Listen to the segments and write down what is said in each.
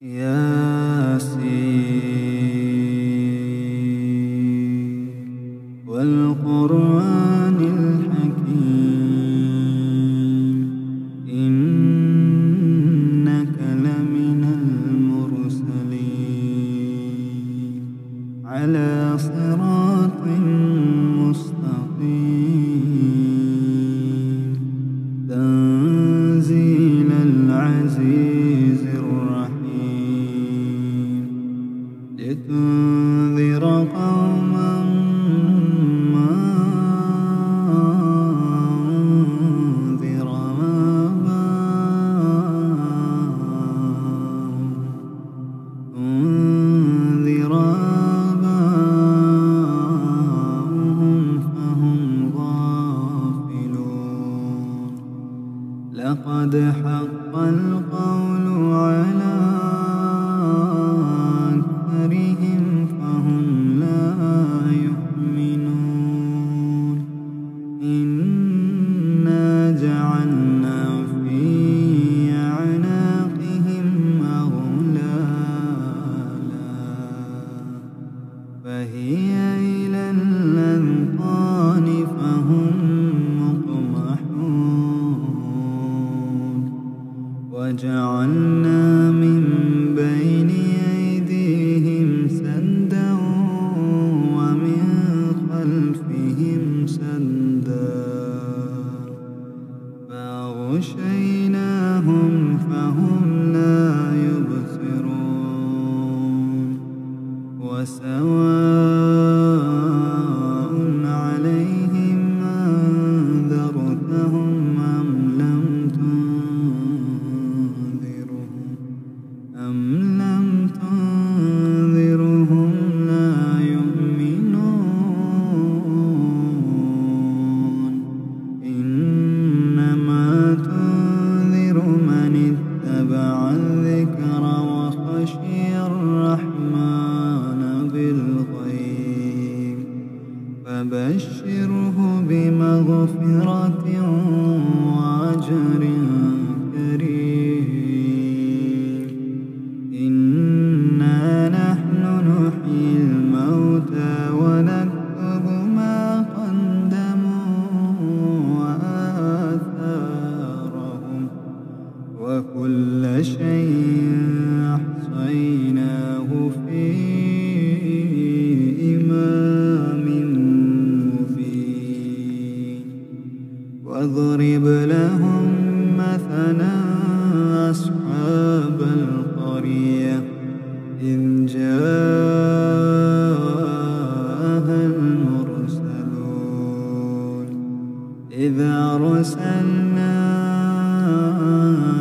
ياسين والقرآن الحكيم إنك لمن المرسلين على صراط مستقيم تنزيل العزيز الرحيم لتنذر قوما ما أنذر آباؤهم فهم غافلون لقد حق القول على أكثرهم فهم لا يؤمنون إنا جعلنا في أعناقهم أغلالا فهي إلى الأذقان فهم مقمحون وجعلنا من بين أيديهم سدا ومن خلفهم سدا فأغشيناهم فهم لا يبصرون وسواء عليهم أنذرتهم أم لم تنذرهم لا يؤمنون إنما تنذر من اتبع الذكر وخشي الرحمن بالغيب فبشره بمغفرة وأجر كريم إنا نحن نحيي الموتى ونكتب ما قدموا وآثارهم وكل شيء أحصيناه في إمام مبين واضرب لهم مثلا أصحاب القرية إذ جاءها المرسلون إذ أرسلنا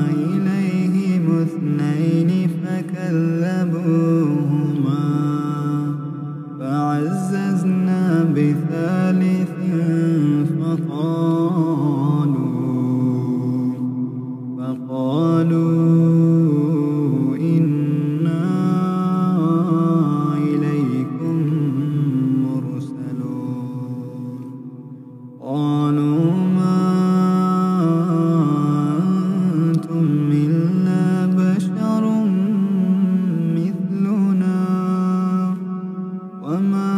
إليهم اثنين فكذبوهما فعززنا بثالث فقالوا إنا إليكم مرسلون قالوا ما أنتم إلا بشر مثلنا وما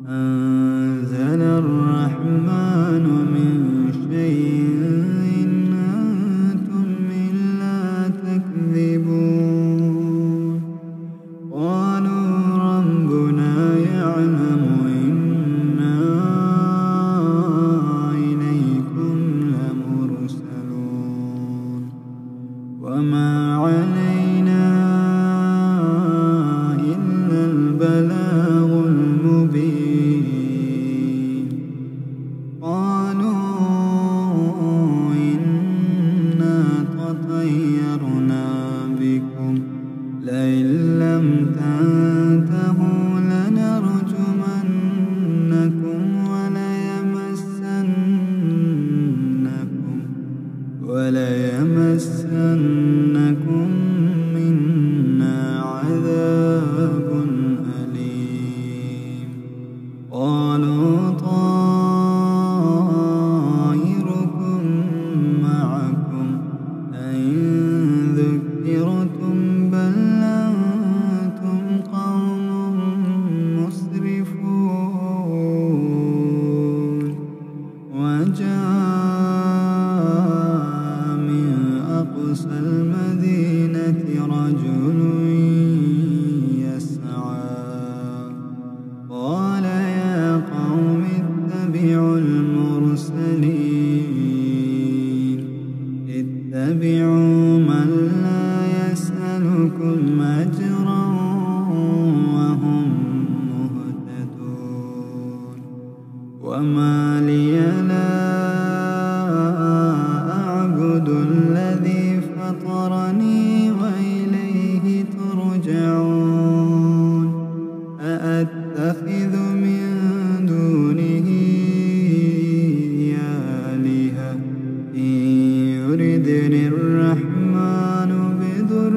أنزل الرحمن من شيء إن أنتم إلا تكذبون قالوا ربنا يعلم إنا إليكم لمرسلون وما علينا إلا البلاغ المبين قالوا إنا تطيرنا بكم لئن لم تنتهوا لنرجمنكم وليمسنكم منا عذاب. قالوا قال يا قوم اتبعوا المرسلين اتبعوا من لا يسألكم أجرا وهم مهتدون وما لي لا أعبد الذي فطرني وإليه ترجعون أأتخذ من دونه آلهة إن يردني الرحمن بضر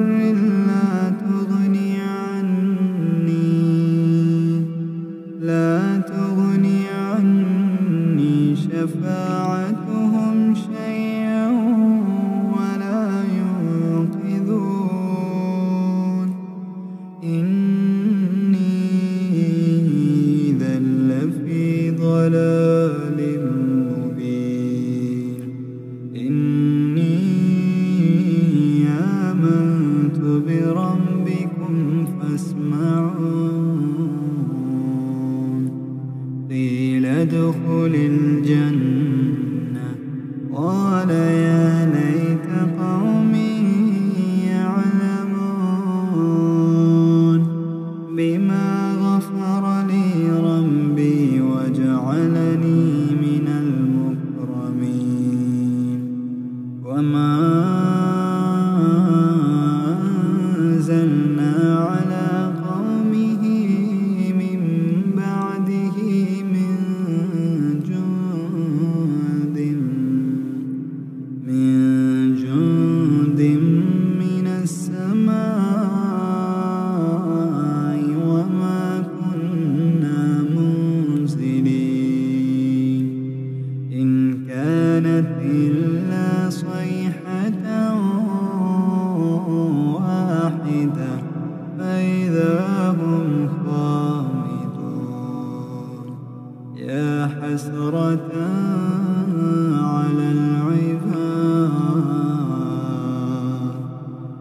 لا تغني عني شفاعتهم شيئا ولا ينقذون إني إذا لفي ضلال مبين إني آمنت بربكم فاسمعون قيل ادخل الجنة قال يا ليت قومي يعلمون بما غفر لي ربي وجعلني من المكرمين وما أنزلنا على قومه من بعده من جند من السماء وما كنا منزلين إن كانت إلا صيحة واحدة فإذا هم خامدون يا حسرة على العباد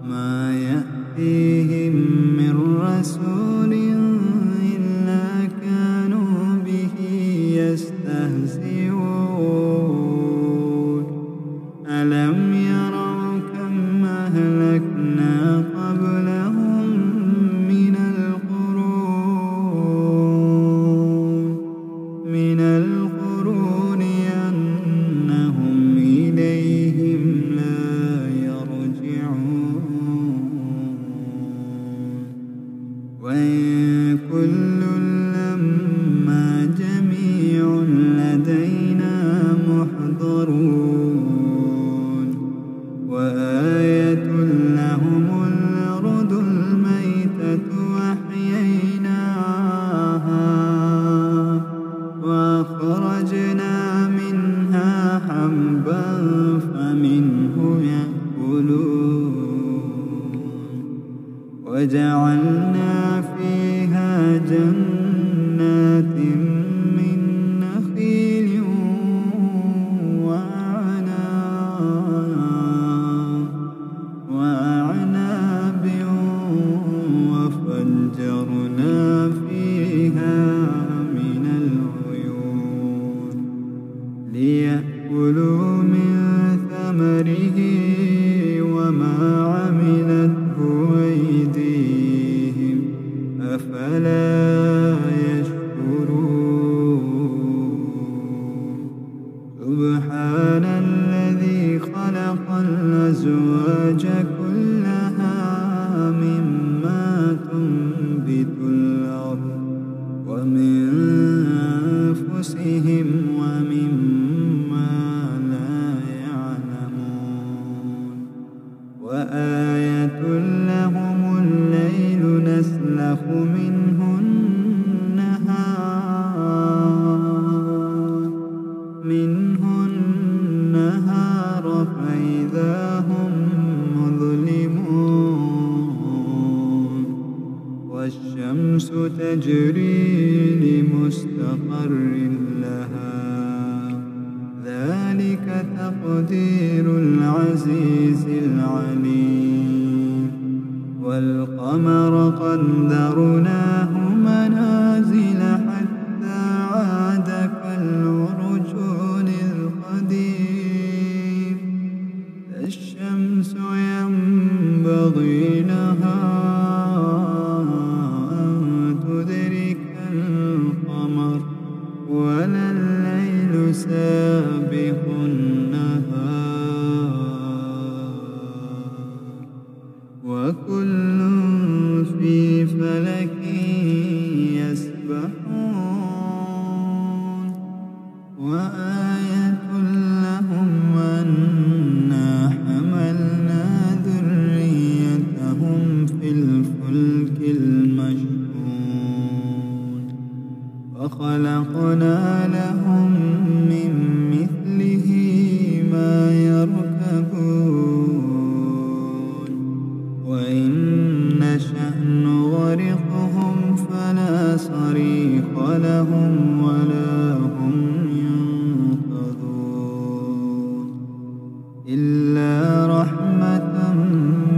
ما يأتيهم من رسول إلا كانوا به يستهزئون ألم يروا كم أهلكنا قبلهم من القرون أنهم إليهم لا يرجعون وإن كل لما جميع لدينا محضرون وآية لهم الأرض الميتة أحييناها وأخرجنا منها حبا فمنه يأكلون وجعلنا فيها جنات من نخيل وأعناب وفجرنا فيها من العيون ليأكلوا من ثمره وما عملته أيديهم أفلا يشكرون سبحان الذي خلق الأزواج كلها مما تنبت الأرض ومن أنفسهم ومما لا يعلمون وآية لهم الليل نسلخ منه النهار فإذا هم مظلمون والشمس تجري لمستقر لها ذلك تقدير العزيز العليم والقمر قدرناه منازل ولا الليل سابق النهار وكل في فلك يسبحون وآية لهم أنا حملنا ذريتهم في الفلك المشحون وخلقنا لهم من مثله ما يركبون وإن نشأ نغرقهم فلا صريخ لهم ولا هم ينقذون إلا رحمة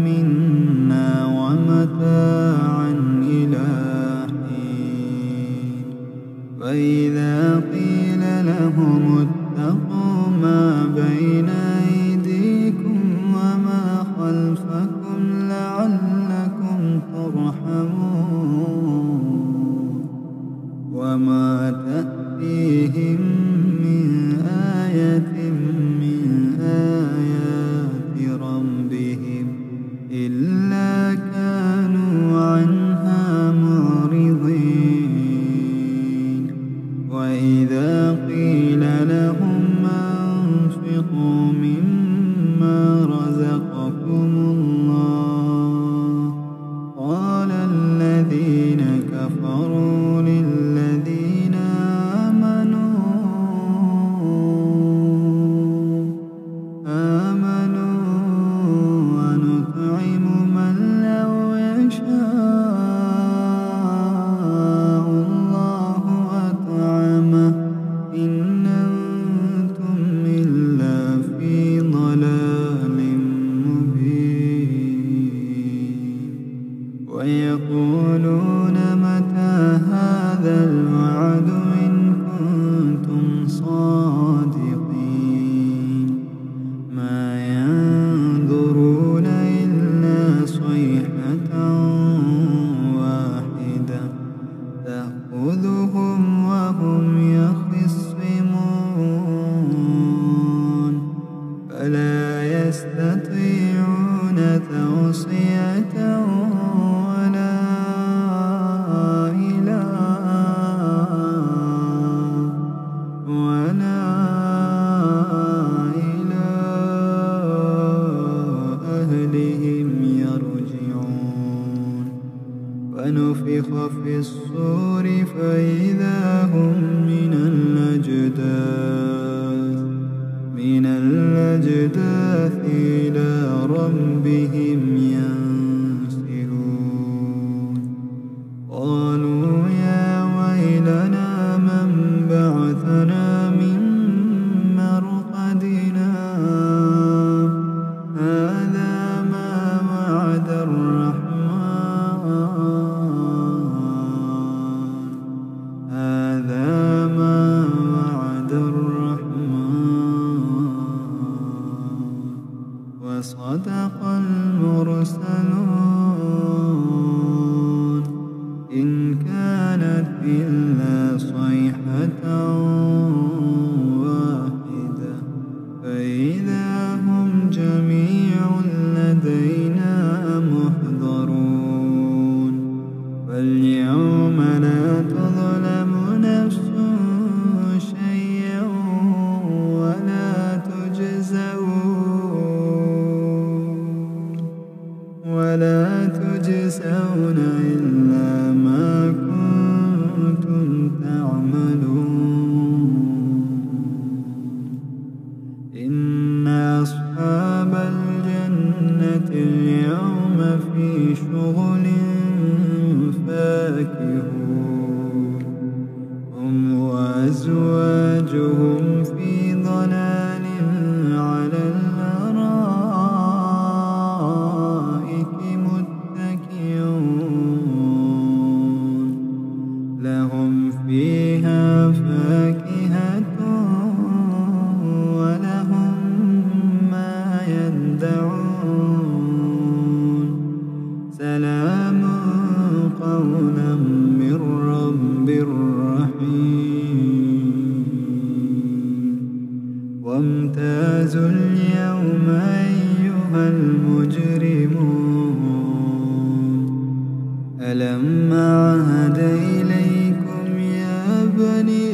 منا ومتاعا إلى حين وإذا قيل لهم اتقوا ما بين أيديكم وما خلفكم لعلكم ترحمون وما تأتيهم من آية من آيات ربهم إلا كانوا عنها معرضين وإذا قيل لهم أنفقوا مما رزقكم الله قال الذين كفروا للذين آمنوا ونطعم من لو يشاء الله أطعمه إن أنتم إلا في ضلال مبين ويقولون متى هذا الوعد إن كنتم صادقين ما ينظرون إلا صيحة واحدة تأخذهم وهم يخصمون فلا يستطيعون توصية ولا إلى أهلهم يرجعون ونفخ في الصور فإذا هم من الأجداث إلى ربهم ينسلون قالوا يا ويلنا من بعثنا من مرقدنا هذا ما وعد الرحمن وصدق المرسلون إن كانت إلا صيحة واحدة فإذا هم جميع لدينا محضرون فاليوم لا تظلم نفس شيئا ولا تجزون إلا ما كنتم تعملون إن أصحاب الجنة اليوم في شغل فاكهون هم وأزواجهم في ضلال على الأرائك متكئون لهم فيها فاكهة ولهم ما يدعون سلام قولا من رب رحيم المجرمون ألم أعهد إليكم يا بني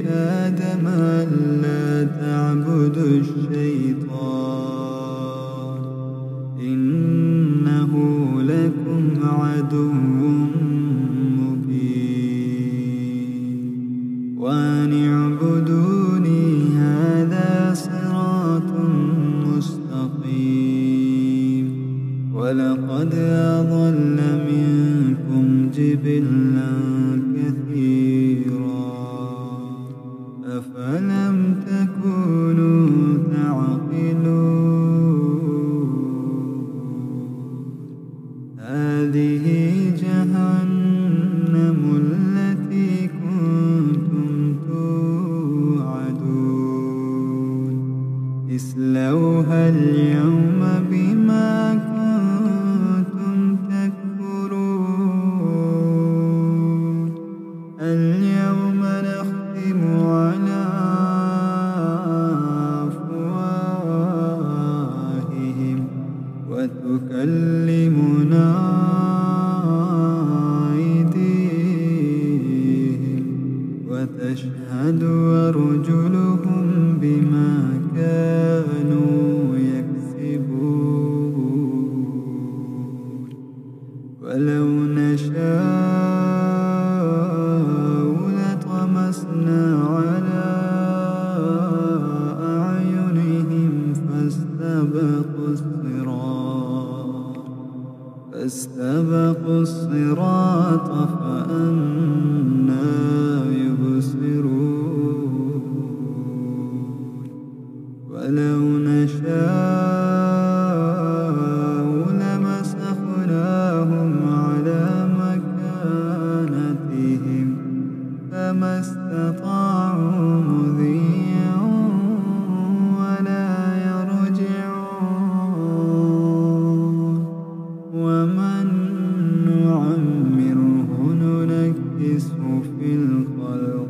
آدم ألا تعبدوا الشيطان إنه لكم عدو مبين وأن اعبدوني هذا صراط مستقيم ولقد أضل منكم جبلا كثيرا أفلم تكونوا تعقلون هذه جهنم التي كنتم توعدون اصلوها اليوم بما كنتم تكفرون اليوم نختم على أفواههم وتكلمنا أيديهم وتشهد أرجلهم بما كانوا يكسبون ولو نشاء لطمسنا على أعينهم فاستبقوا الصراط فأنى يبصرون ولو نشاء لمسخناهم على مكانتهم فما استطاعوا مضيا ولا يرجعون ومن نعمره ننكسه في الخلق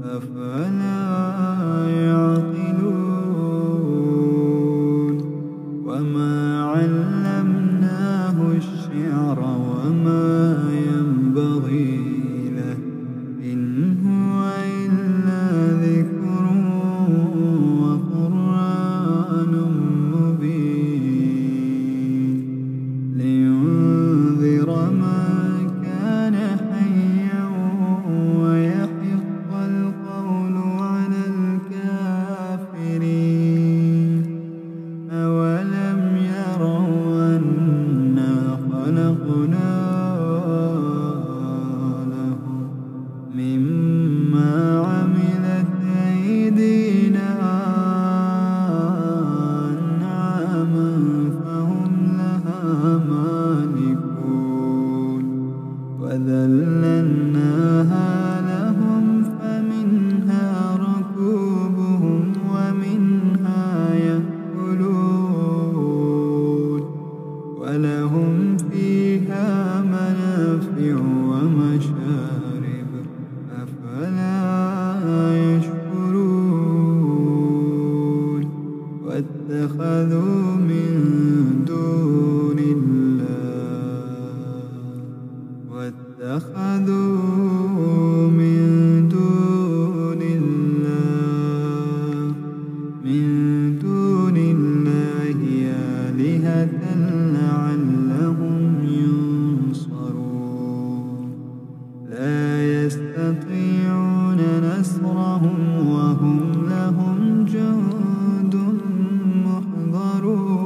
أفلا يعقلون وما علمناه الشعر وما ينبغي له إن هو إلا ذكر وقرآن مبين لينذر من كان حيا ويحق القول على الكافرين أولم يروا أنا خلقنا لهم مما عملت أيدينا أنعاما فهم لها مالكون وذللناها لهم فمنها ركوبهم ومنها يأكلون ولهم فيها منافع ومشارب أفلا يشكرون واتخذوا من دون الله آلهة لعلهم ينصرون لا يستطيعون نصرهم وهم لهم جند محضرون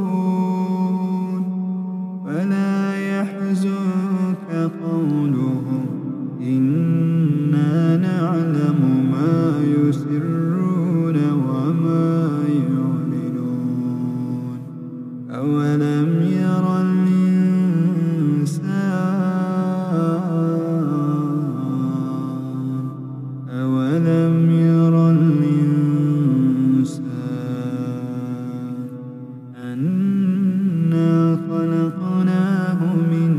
ولا يحزنك قولهم إنا نعلم ما يسرون وما يعلنون أولم ير الإنسان أنا خلقناه من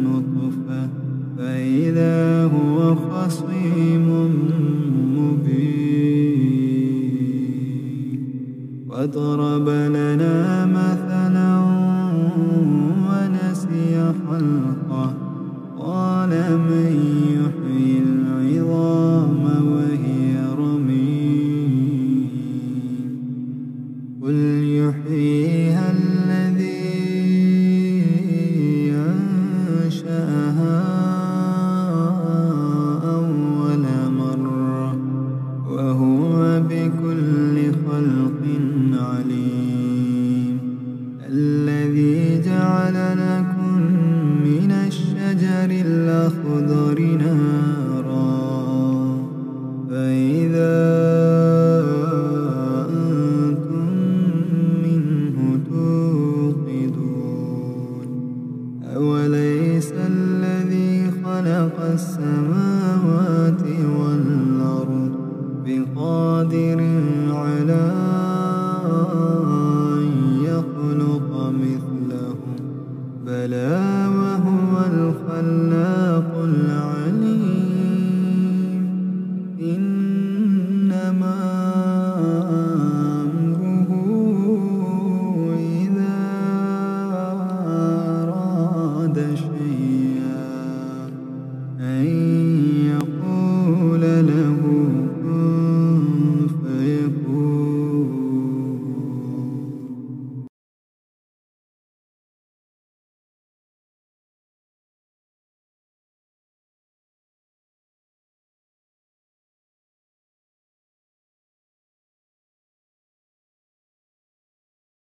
نطفة فإذا هو خصيم مبين وضرب لنا السماوات والأرض بقادر على